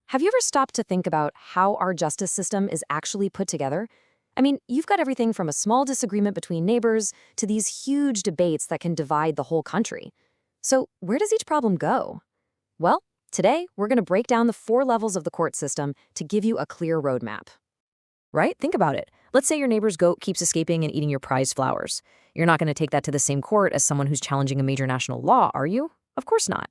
Have you ever stopped to think about how our justice system is actually put together? I mean, you've got everything from a small disagreement between neighbors to these huge debates that can divide the whole country. So, where does each problem go? Well, today we're going to break down the 4 levels of the court system to give you a clear roadmap. Right? Think about it. Let's say your neighbor's goat keeps escaping and eating your prized flowers. You're not going to take that to the same court as someone who's challenging a major national law, are you? Of course not.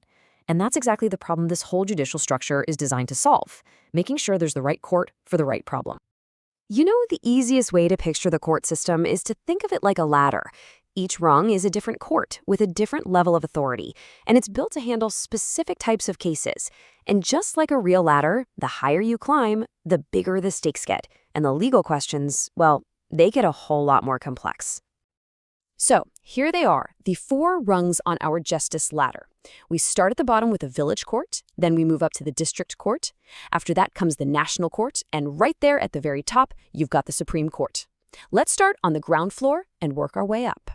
And that's exactly the problem this whole judicial structure is designed to solve, making sure there's the right court for the right problem. You know, the easiest way to picture the court system is to think of it like a ladder. Each rung is a different court with a different level of authority, and it's built to handle specific types of cases. And just like a real ladder, the higher you climb, the bigger the stakes get, and the legal questions, well, they get a whole lot more complex. So, here they are, the 4 rungs on our justice ladder. We start at the bottom with the village court, then we move up to the district court. After that comes the national court, and right there at the very top, you've got the Supreme Court. Let's start on the ground floor and work our way up.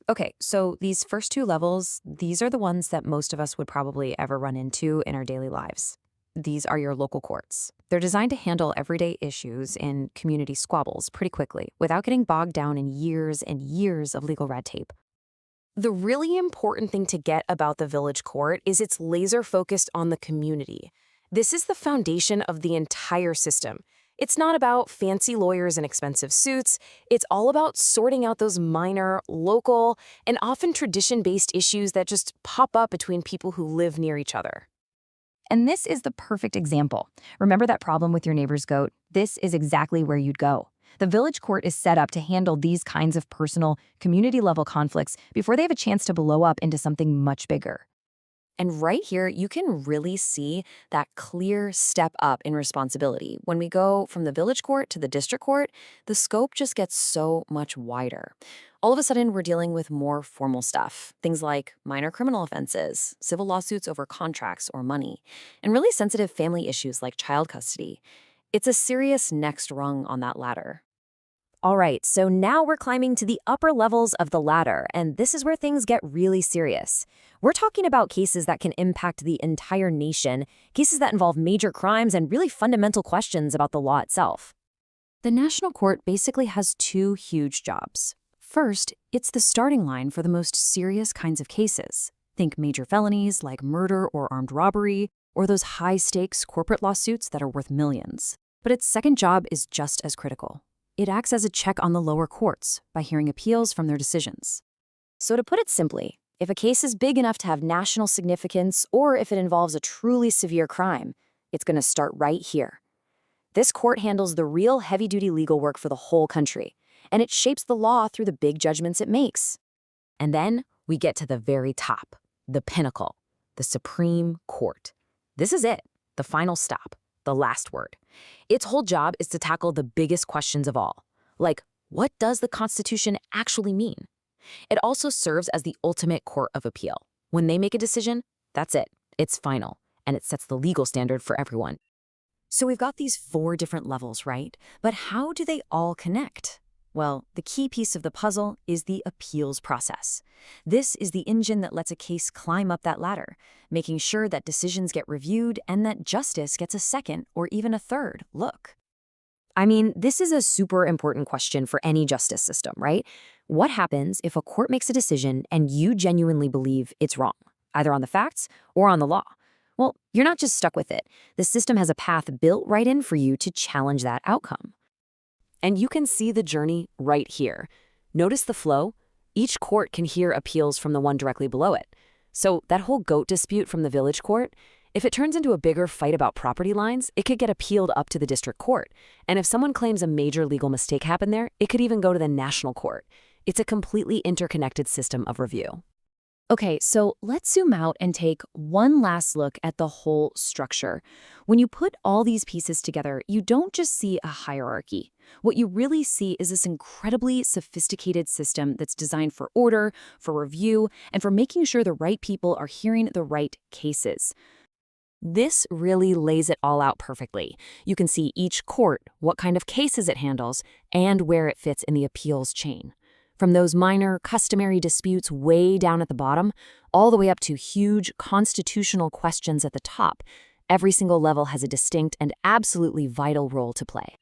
Okay, so these first 2 levels, these are the ones that most of us would probably ever run into in our daily lives. These are your local courts. They're designed to handle everyday issues and community squabbles pretty quickly without getting bogged down in years and years of legal red tape. The really important thing to get about the village court is it's laser focused on the community. This is the foundation of the entire system. It's not about fancy lawyers and expensive suits. It's all about sorting out those minor, local, and often tradition-based issues that just pop up between people who live near each other. And this is the perfect example. Remember that problem with your neighbor's goat? This is exactly where you'd go. The village court is set up to handle these kinds of personal, community-level conflicts before they have a chance to blow up into something much bigger. And right here, you can really see that clear step up in responsibility. When we go from the village court to the district court, the scope just gets so much wider. All of a sudden, we're dealing with more formal stuff, things like minor criminal offenses, civil lawsuits over contracts or money, and really sensitive family issues like child custody. It's a serious next rung on that ladder. All right, so now we're climbing to the upper levels of the ladder, and this is where things get really serious. We're talking about cases that can impact the entire nation, cases that involve major crimes and really fundamental questions about the law itself. The national court basically has 2 huge jobs. First, it's the starting line for the most serious kinds of cases. Think major felonies like murder or armed robbery, or those high-stakes corporate lawsuits that are worth millions. But its second job is just as critical. It acts as a check on the lower courts by hearing appeals from their decisions. So to put it simply, if a case is big enough to have national significance or if it involves a truly severe crime, it's going to start right here. This court handles the real heavy-duty legal work for the whole country, and it shapes the law through the big judgments it makes. And then we get to the very top, the pinnacle, the Supreme Court. This is it, the final stop. The last word. Its whole job is to tackle the biggest questions of all, like what does the Constitution actually mean? It also serves as the ultimate court of appeal. When they make a decision, that's it. It's final, and it sets the legal standard for everyone. So we've got these 4 different levels, right? But how do they all connect? Well, the key piece of the puzzle is the appeals process. This is the engine that lets a case climb up that ladder, making sure that decisions get reviewed and that justice gets a second or even a third look. I mean, this is a super important question for any justice system, right? What happens if a court makes a decision and you genuinely believe it's wrong, either on the facts or on the law? Well, you're not just stuck with it. The system has a path built right in for you to challenge that outcome. And you can see the journey right here. Notice the flow? Each court can hear appeals from the one directly below it. So that whole goat dispute from the village court, if it turns into a bigger fight about property lines, it could get appealed up to the district court. And if someone claims a major legal mistake happened there, it could even go to the national court. It's a completely interconnected system of review. Okay, so let's zoom out and take one last look at the whole structure. When you put all these pieces together, you don't just see a hierarchy. What you really see is this incredibly sophisticated system that's designed for order, for review, and for making sure the right people are hearing the right cases. This really lays it all out perfectly. You can see each court, what kind of cases it handles, and where it fits in the appeals chain. From those minor, customary disputes way down at the bottom, all the way up to huge constitutional questions at the top, Every single level has a distinct and absolutely vital role to play.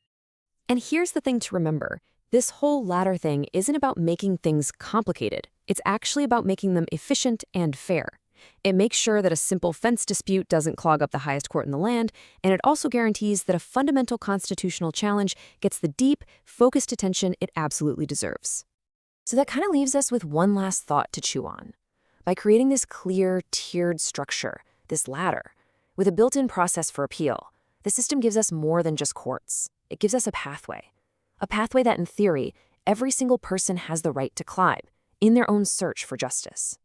And here's the thing to remember. This whole ladder thing isn't about making things complicated. It's actually about making them efficient and fair. It makes sure that a simple fence dispute doesn't clog up the highest court in the land, and it also guarantees that a fundamental constitutional challenge gets the deep, focused attention it absolutely deserves. So that kind of leaves us with one last thought to chew on. By creating this clear, tiered structure, this ladder, with a built-in process for appeal, the system gives us more than just courts. It gives us a pathway that, in theory, every single person has the right to climb in their own search for justice.